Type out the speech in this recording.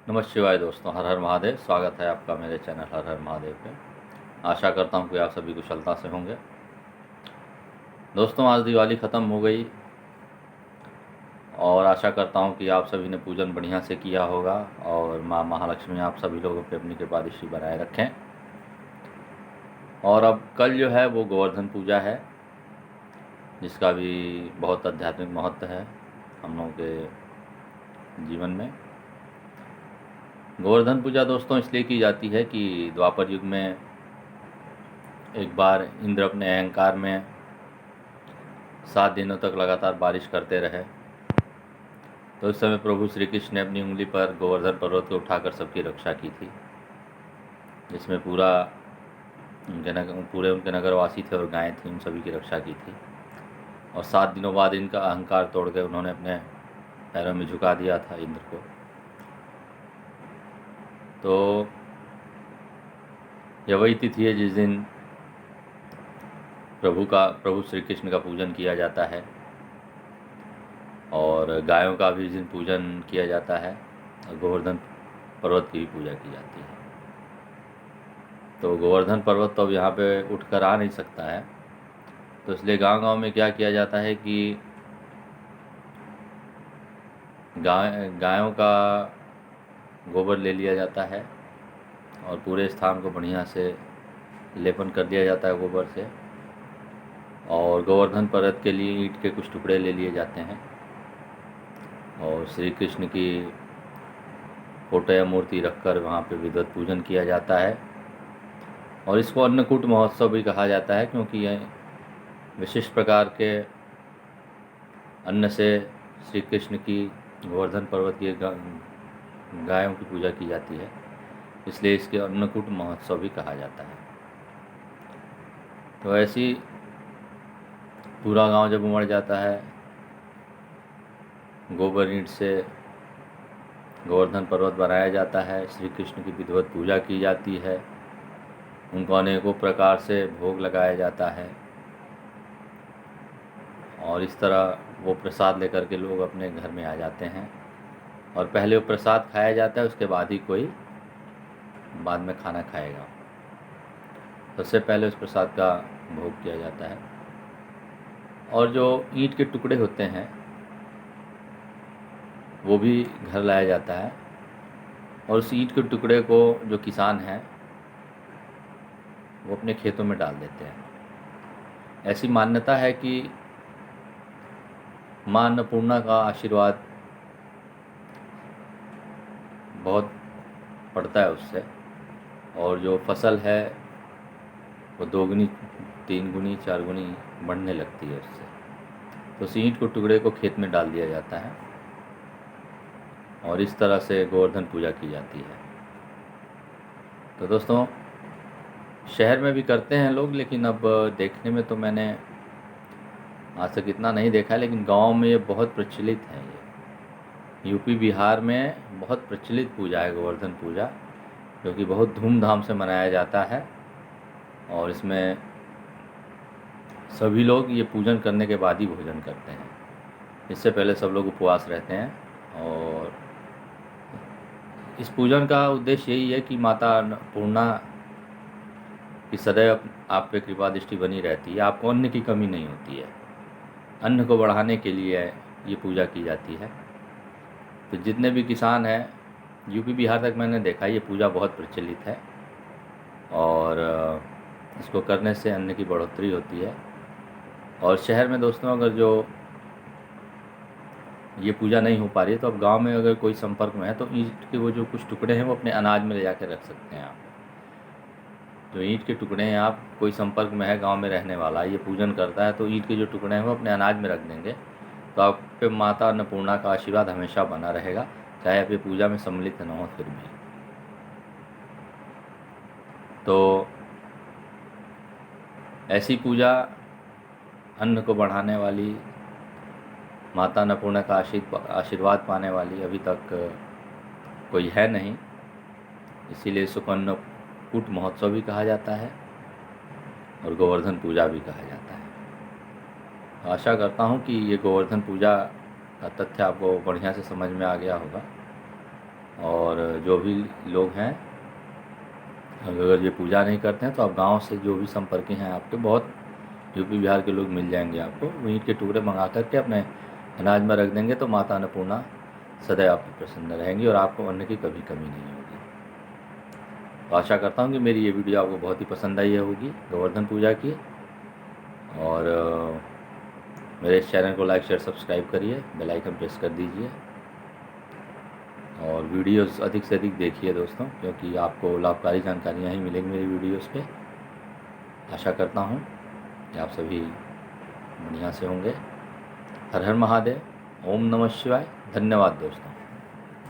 नमः शिवाय दोस्तों, हर हर महादेव। स्वागत है आपका मेरे चैनल हर हर महादेव पे। आशा करता हूँ कि आप सभी कुशलता से होंगे। दोस्तों, आज दिवाली ख़त्म हो गई और आशा करता हूँ कि आप सभी ने पूजन बढ़िया से किया होगा और माँ महालक्ष्मी आप सभी लोगों पे अपनी कृपा दृष्टि बनाए रखें। और अब कल जो है वो गोवर्धन पूजा है, जिसका भी बहुत आध्यात्मिक महत्व है हम लोगों के जीवन में। गोवर्धन पूजा दोस्तों इसलिए की जाती है कि द्वापर युग में एक बार इंद्र अपने अहंकार में 7 दिनों तक लगातार बारिश करते रहे, तो उस समय प्रभु श्री कृष्ण ने अपनी उंगली पर गोवर्धन पर्वत को उठाकर सबकी रक्षा की थी, जिसमें पूरे उनके नगरवासी थे और गायें थी, उन सभी की रक्षा की थी। और 7 दिनों बाद इनका अहंकार तोड़ के उन्होंने अपने पैरों में झुका दिया था इंद्र को। तो यह वही तिथि है जिस दिन प्रभु श्री कृष्ण का पूजन किया जाता है और गायों का भी इस दिन पूजन किया जाता है और गोवर्धन पर्वत की भी पूजा की जाती है। तो गोवर्धन पर्वत तो अब यहाँ पे उठकर आ नहीं सकता है, तो इसलिए गांव-गांव में क्या किया जाता है कि गायों का गोबर ले लिया जाता है और पूरे स्थान को बढ़िया से लेपन कर दिया जाता है गोबर से। और गोवर्धन पर्वत के लिए ईंट के कुछ टुकड़े ले लिए जाते हैं और श्री कृष्ण की फोटो या मूर्ति रखकर वहाँ पे विधिवत पूजन किया जाता है। और इसको अन्नकूट महोत्सव भी कहा जाता है, क्योंकि यह विशिष्ट प्रकार के अन्न से श्री कृष्ण की गोवर्धन पर्वत की गायों की पूजा की जाती है, इसलिए इसके अन्नकूट महोत्सव भी कहा जाता है। तो ऐसी पूरा गांव जब उमड़ जाता है, गोबर ईंट से गोवर्धन पर्वत बनाया जाता है, श्री कृष्ण की विधिवत पूजा की जाती है, उनको अनेकों प्रकार से भोग लगाया जाता है और इस तरह वो प्रसाद लेकर के लोग अपने घर में आ जाते हैं। और पहले वो प्रसाद खाया जाता है, उसके बाद ही कोई बाद में खाना खाएगा। सबसे पहले उस प्रसाद का भोग किया जाता है। और जो ईंट के टुकड़े होते हैं वो भी घर लाया जाता है और उस ईंट के टुकड़े को जो किसान हैं वो अपने खेतों में डाल देते हैं। ऐसी मान्यता है कि माँ अन्नपूर्णा का आशीर्वाद बहुत पड़ता है उससे, और जो फसल है वो 2 गुनी 3 गुनी 4 गुनी बढ़ने लगती है उससे। तो उस ईंट को टुकड़े को खेत में डाल दिया जाता है और इस तरह से गोवर्धन पूजा की जाती है। तो दोस्तों, शहर में भी करते हैं लोग, लेकिन अब देखने में तो मैंने आज तक इतना नहीं देखा है, लेकिन गांव में ये बहुत प्रचलित है। ये यूपी बिहार में बहुत प्रचलित पूजा है गोवर्धन पूजा, जो कि बहुत धूमधाम से मनाया जाता है। और इसमें सभी लोग ये पूजन करने के बाद ही भोजन करते हैं, इससे पहले सब लोग उपवास रहते हैं। और इस पूजन का उद्देश्य यही है कि माता अन्नपूर्णा की सदैव आप पे कृपा दृष्टि बनी रहती है, आपको अन्न की कमी नहीं होती है। अन्न को बढ़ाने के लिए ये पूजा की जाती है। तो जितने भी किसान हैं, यूपी बिहार तक मैंने देखा ये पूजा बहुत प्रचलित है और इसको करने से अन्न की बढ़ोतरी होती है। और शहर में दोस्तों अगर जो ये पूजा नहीं हो पा रही है, तो अब गांव में अगर कोई संपर्क में है तो ईंट के वो जो कुछ टुकड़े हैं वो अपने अनाज में ले जाकर रख सकते हैं आप। जो ईंट के टुकड़े हैं, आप कोई संपर्क में है गांव में रहने वाला, ये पूजन करता है, तो ईंट के जो टुकड़े हैं वो अपने अनाज में रख देंगे, तो आप पे माता अन्नपूर्णा का आशीर्वाद हमेशा बना रहेगा, चाहे आप ये पूजा में सम्मिलित न हो फिर भी। तो ऐसी पूजा अन्न को बढ़ाने वाली, माता अन्नपूर्णा का आशीर्वाद पाने वाली अभी तक कोई है नहीं, इसीलिए इसको अन्नकूट महोत्सव भी कहा जाता है और गोवर्धन पूजा भी कहा जाता है। आशा करता हूँ कि ये गोवर्धन पूजा का तथ्य आपको बढ़िया से समझ में आ गया होगा और और जो भी लोग हैं, अगर ये पूजा नहीं करते हैं तो आप गांव से जो भी संपर्की हैं आपके, बहुत यूपी बिहार के लोग मिल जाएंगे आपको, वो ईंट के टुकड़े मंगा करके अपने अनाज में रख देंगे, तो माता अन्नपूर्णा सदैव आप पर प्रसन्न रहेंगी और आपको अन्न की कभी कमी नहीं होगी। तो आशा करता हूँ कि मेरी ये वीडियो आपको बहुत ही पसंद आई होगी गोवर्धन पूजा की। और मेरे इस चैनल को लाइक शेयर सब्सक्राइब करिए, बेल आइकन प्रेस कर दीजिए और वीडियोस अधिक से अधिक देखिए दोस्तों, क्योंकि आपको लाभकारी जानकारियाँ ही मिलेंगी मेरी वीडियोस पे। आशा करता हूँ कि आप सभी बढ़िया से होंगे। हर हर महादेव, ओम नमः शिवाय। धन्यवाद दोस्तों।